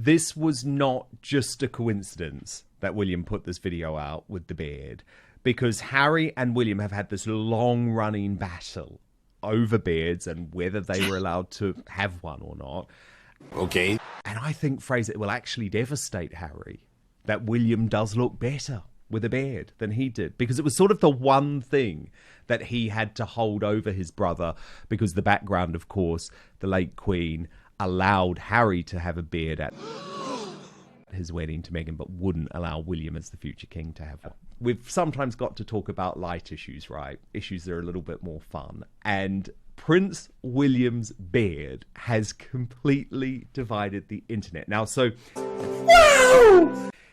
this was not just a coincidence that William put this video out with the beard, because Harry and William have had this long-running battle over beards and whether they were allowed to have one or not. Okay. And I think, Fraser, it will actually devastate Harry that William does look better with a beard than he did, because it was sort of the one thing that he had to hold over his brother, because the background, of course, the late Queen allowed Harry to have a beard at his wedding to Meghan, but wouldn't allow William as the future king to have one. We've sometimes got to talk about light issues, right? Issues that are a little bit more fun. And Prince William's beard has completely divided the internet. Now, so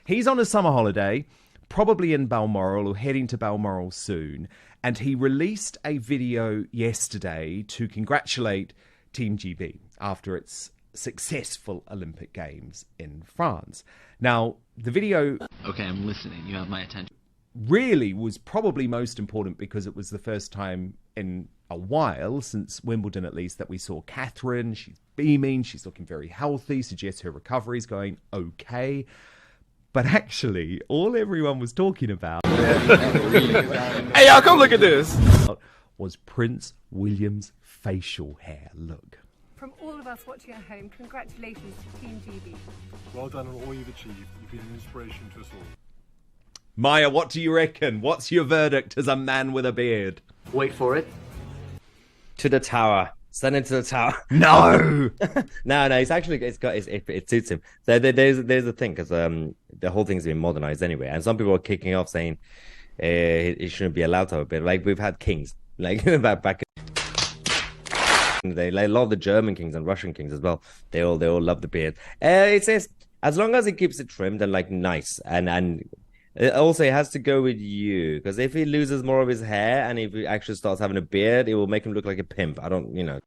he's on a summer holiday, probably in Balmoral or heading to Balmoral soon. And he released a video yesterday to congratulate Team GB after its successful Olympic Games in France. Now, the video... Okay, I'm listening. You have my attention. ...really was probably most important because it was the first time in a while, since Wimbledon at least, that we saw Catherine. She's beaming, she's looking very healthy, suggests her recovery's going okay. But actually, all everyone was talking about... Hey, y'all, come look at this! ...was Prince William's facial hair look. From all of us watching at home, congratulations to Team GB. Well done on all you've achieved. You've been an inspiration to us all. Maya, what do you reckon? What's your verdict as a man with a beard? Wait for it. To the tower. Send him to the tower. No! No, it's actually, it suits him. So there's a thing, because the whole thing's been modernized anyway. And some people are kicking off saying it shouldn't be allowed to have a beard. Like, we've had kings. Like, back they love the German kings and Russian kings as well. They all love the beard. It says as long as he keeps it trimmed and like nice, and it also it has to go with you, because if he loses more of his hair and if he actually starts having a beard, it will make him look like a pimp. I don't,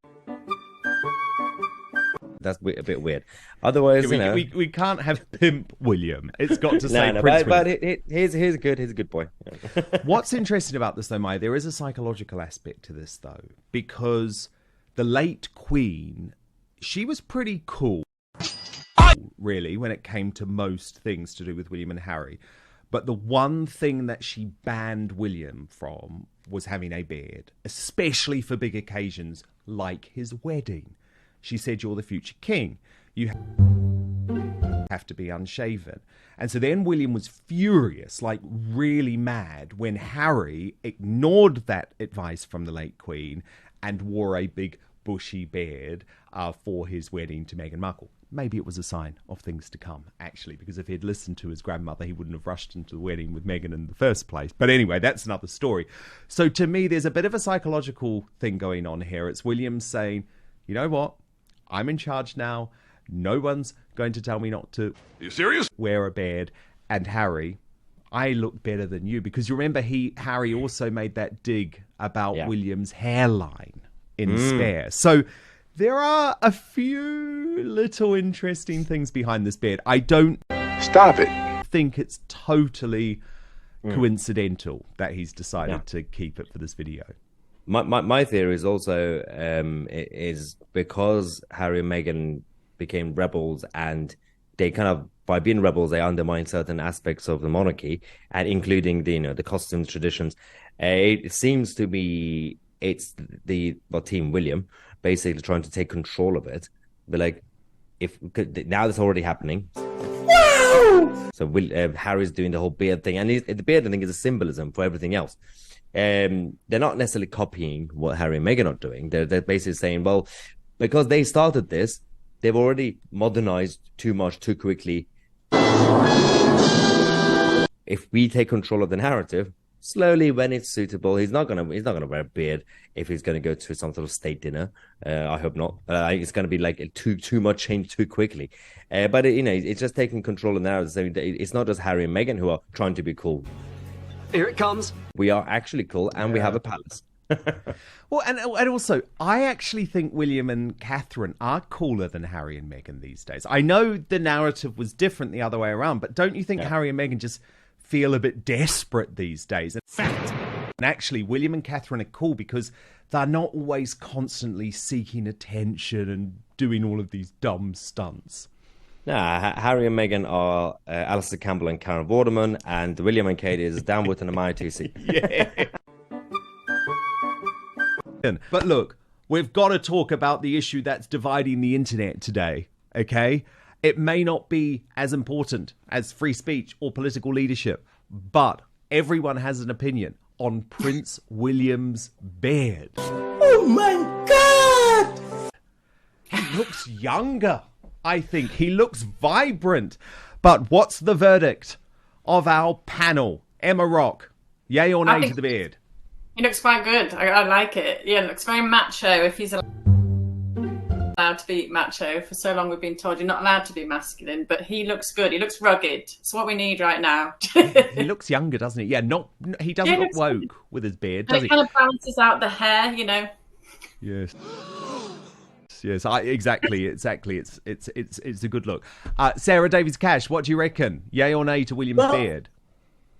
that's a bit weird. Otherwise, we can't have Pimp William. It's got to say no, Prince but William. He's good. He's a good boy. What's interesting about this, though, Maya, there is a psychological aspect to this, though, because the late Queen, she was pretty cool, really, when it came to most things to do with William and Harry. But the one thing that she banned William from was having a beard, especially for big occasions like his wedding. She said, you're the future king. You have to be unshaven. And so then William was furious, like really mad, when Harry ignored that advice from the late Queen and wore a big bushy beard for his wedding to Meghan Markle. Maybe it was a sign of things to come, actually, because if he'd listened to his grandmother, he wouldn't have rushed into the wedding with Meghan in the first place. But anyway, that's another story. So to me, there's a bit of a psychological thing going on here. It's William saying, you know what? I'm in charge now. No one's going to tell me not to Are you serious? wear a beard. And Harry, I look better than you. Because you remember Harry also made that dig about William's hairline in Spare. So there are a few little interesting things behind this beard. I don't think it's totally coincidental that he's decided to keep it for this video. My theory is also is because Harry and Meghan became rebels, and they kind of, by being rebels, they undermine certain aspects of the monarchy, and including the costumes, traditions. It seems to be it's Team William basically trying to take control of it. But like, now that's already happening. So Harry's doing the whole beard thing, and the beard thing is a symbolism for everything else. They're not necessarily copying what Harry and Meghan are doing. They're basically saying, well, because they started this, they've already modernized too much too quickly. If we take control of the narrative, slowly when it's suitable, he's not gonna wear a beard if he's gonna go to some sort of state dinner. I hope not. It's gonna be like too much change too quickly. But it's just taking control of the narrative. So it's not just Harry and Meghan who are trying to be cool. Here it comes. We are actually cool, and we have a palace. Well, and also, I actually think William and Catherine are cooler than Harry and Meghan these days. I know the narrative was different the other way around, but don't you think Harry and Meghan just feel a bit desperate these days? In fact, and actually, William and Catherine are cool because they're not always constantly seeking attention and doing all of these dumb stunts. Harry and Meghan are Alistair Campbell and Karen Vorderman, and William and Kate is Dan Wootton and Maya 2C. Yeah. But look, we've got to talk about the issue that's dividing the internet today, okay? It may not be as important as free speech or political leadership, but everyone has an opinion on Prince William's beard. Oh my God! He looks younger, I think. He looks vibrant. But what's the verdict of our panel? Emma Rock, yay or nay to the beard? He looks quite good. I like it. Yeah, it looks very macho. If he's allowed to be macho, for so long we've been told you're not allowed to be masculine, but he looks good. He looks rugged. It's what we need right now. He looks younger, doesn't he? Yeah, he doesn't look woke good with his beard, does he? It kind of balances out the hair, you know. Yes. Yes, exactly. It's a good look. Sarah Davies Cash, what do you reckon? Yay or nay to William's beard?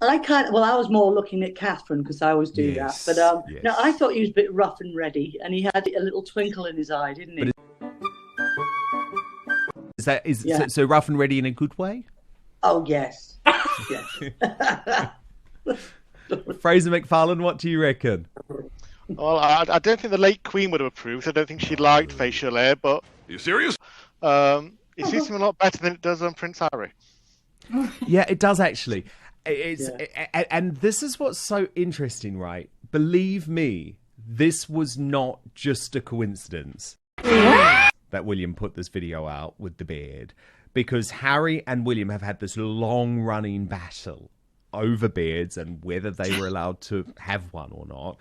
I was more looking at Catherine because I always do that. But no, I thought he was a bit rough and ready, and he had a little twinkle in his eye, didn't he? So rough and ready in a good way? Oh yes, yes. Fraser McFarlane, what do you reckon? Well, I don't think the late Queen would have approved. I don't think she liked facial hair, but... Are you serious? It suits him a lot better than it does on Prince Harry. Yeah, it does actually. And this is what's so interesting, right? Believe me, this was not just a coincidence that William put this video out with the beard, because Harry and William have had this long-running battle over beards and whether they were allowed to have one or not.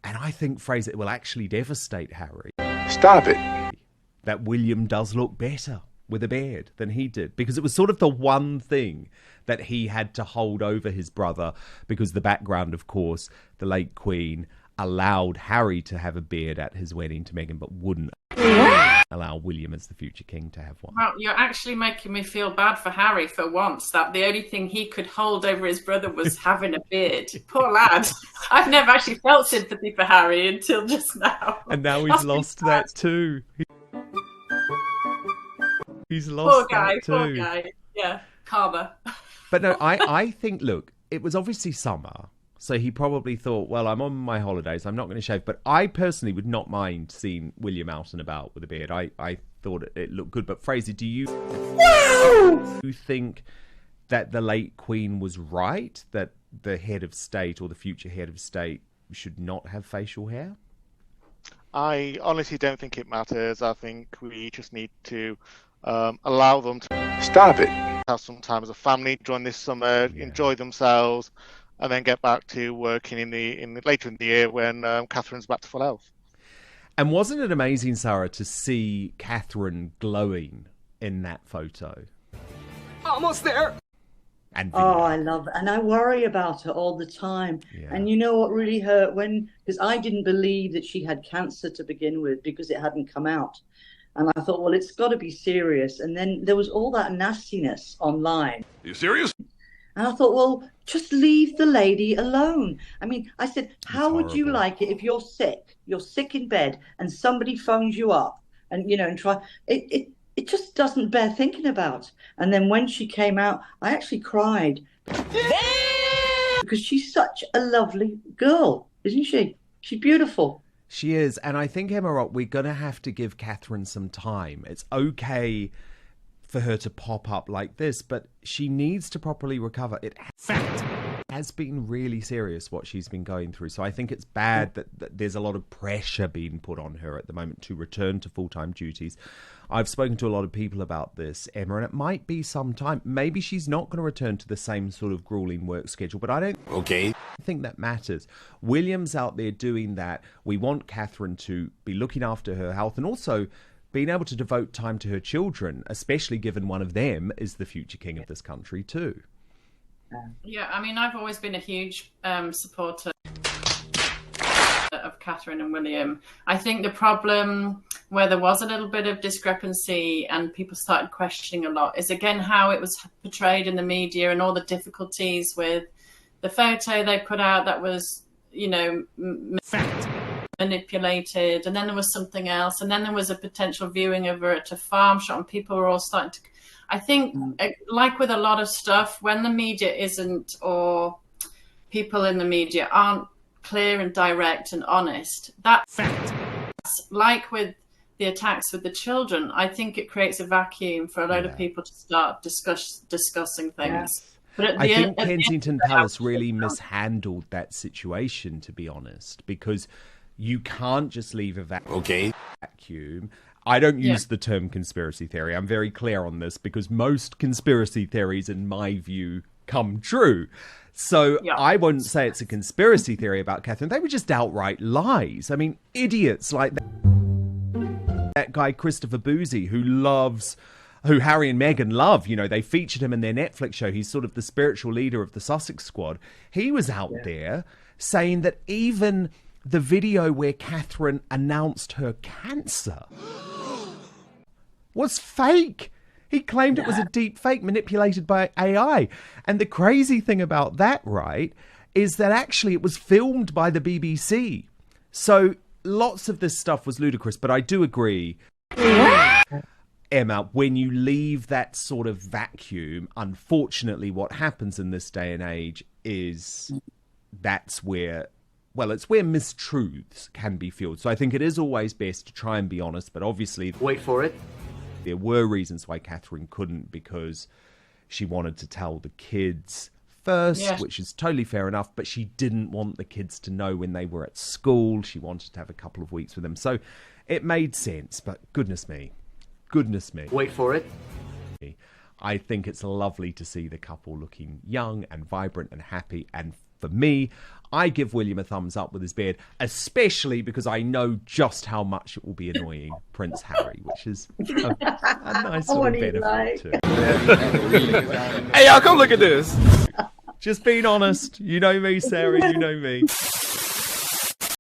And I think, Fraser, it will actually devastate Harry. Stop it. That William does look better with a beard than he did, because it was sort of the one thing that he had to hold over his brother, because the background, of course, the late Queen allowed Harry to have a beard at his wedding to Meghan, but wouldn't allow William as the future king to have one. Well, you're actually making me feel bad for Harry for once, that the only thing he could hold over his brother was having a beard. Poor lad. I've never actually felt sympathy for Harry until just now. And now he's lost that too. He's lost that too. Poor guy. Yeah, karma. But no, I think, look, it was obviously summer. So he probably thought, well, I'm on my holidays, I'm not going to shave. But I personally would not mind seeing William out and about with a beard. I thought it looked good. But Fraser, do you think that the late Queen was right, that the head of state or the future head of state should not have facial hair? I honestly don't think it matters. I think we just need to allow them to Stop it. have some time as a family during this summer, enjoy themselves, and then get back to working later in the year when Catherine's back to full health. And wasn't it amazing, Sarah, to see Catherine glowing in that photo? Almost there. And I love it. And I worry about her all the time. Yeah. And you know what really hurt? Because I didn't believe that she had cancer to begin with, because it hadn't come out. And I thought, well, it's got to be serious. And then there was all that nastiness online. Are you serious? And I thought, well, just leave the lady alone. I mean, I said, how would you like it if you're sick in bed, and somebody phones you up and, and try it just doesn't bear thinking about. And then when she came out, I actually cried because she's such a lovely girl, isn't she? She's beautiful. She is. And I think, Emma Rock, we're going to have to give Catherine some time. It's okay for her to pop up like this, but she needs to properly recover. It has been really serious what she's been going through. So I think it's bad that there's a lot of pressure being put on her at the moment to return to full-time duties. I've spoken to a lot of people about this, Emma, and it might be some time. Maybe she's not going to return to the same sort of grueling work schedule, but I don't think that matters. William's out there doing that. We want Catherine to be looking after her health and also being able to devote time to her children, especially given one of them is the future king of this country too. Yeah, I mean, I've always been a huge supporter of Catherine and William. I think the problem where there was a little bit of discrepancy and people started questioning a lot is, again, how it was portrayed in the media and all the difficulties with the photo they put out that was, manipulated, and then there was something else, and then there was a potential viewing of her at a farm shop, and people were all starting to. I think, like with a lot of stuff, when the media isn't, or people in the media aren't clear and direct and honest, that's fact. Like with the attacks with the children, I think it creates a vacuum for a load of people to start discussing things. Yes. But I think Kensington Palace really mishandled that situation, to be honest, because you can't just leave a vacuum. I don't use the term conspiracy theory. I'm very clear on this because most conspiracy theories, in my view, come true. So I wouldn't say it's a conspiracy theory about Catherine. They were just outright lies. I mean, idiots like that guy Christopher Boozy, who Harry and Meghan love. You know, they featured him in their Netflix show. He's sort of the spiritual leader of the Sussex Squad. He was out there saying that even the video where Catherine announced her cancer was fake. He claimed it was a deep fake manipulated by AI. And the crazy thing about that, right, is that actually it was filmed by the BBC. So lots of this stuff was ludicrous, but I do agree, Emma, when you leave that sort of vacuum, unfortunately what happens in this day and age is that's where, well, it's where mistruths can be fueled. So I think it is always best to try and be honest, but obviously... Wait for it. There were reasons why Catherine couldn't, because she wanted to tell the kids first, which is totally fair enough, but she didn't want the kids to know when they were at school. She wanted to have a couple of weeks with them. So it made sense, but goodness me. Wait for it. I think it's lovely to see the couple looking young and vibrant and happy. And for me, I give William a thumbs up with his beard, especially because I know just how much it will be annoying Prince Harry, which is a nice little benefit too. Hey, y'all, come look at this. Just being honest. You know me, Sarah. You know me.